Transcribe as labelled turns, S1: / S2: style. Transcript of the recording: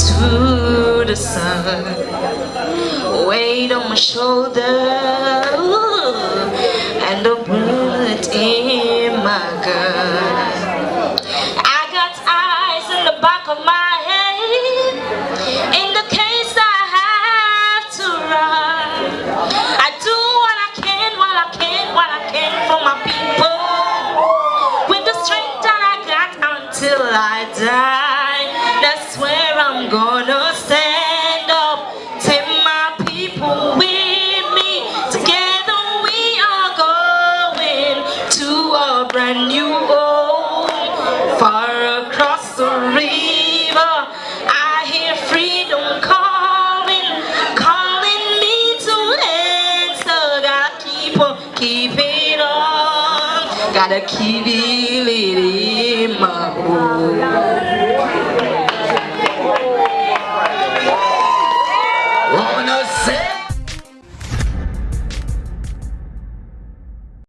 S1: to the sun. Weight on my shoulder, and a bullet in my gun. I got eyes in the back of my head, in the case I have to run. I do what I can, what I can for my people, with the strength that I got until I die. That's where I'm gonna stand up. Take my people with me. Together we are going to a brand new home, far across the river. I hear freedom calling, calling me to answer. Gotta keep it on, gotta keep it lit.